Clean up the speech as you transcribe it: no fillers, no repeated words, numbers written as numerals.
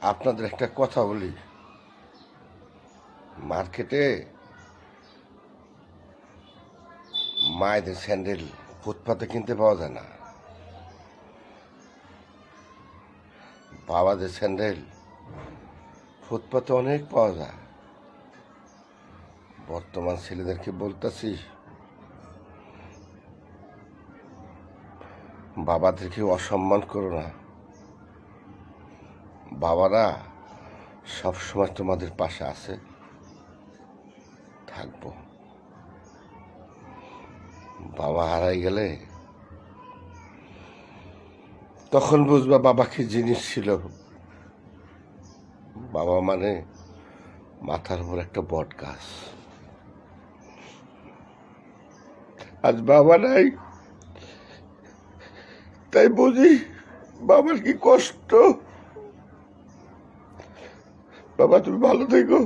আপনাদের একটা কথা বলি, মার্কেটে মায়েদের স্যান্ডেল ফুটপাতে কিনতে পাওয়া যায় না, বাবাদের স্যান্ডেল ফুটপাতে অনেক পাওয়া যায়। বর্তমান ছেলেদেরকে বলতেছি, বাবাদেরকে অসম্মান করো না। বাবারা সবসময় তোমাদের পাশে আছে, থাকবো। বাবা হারাই গেলে তখন বুঝবা বাবা কি জিনিস ছিল। বাবা মানে মাথার উপর একটা বট গাছ। আজ বাবা নাই, তাই বুঝি বাবার কি কষ্ট। বাবা তুমি ভালো থেকো।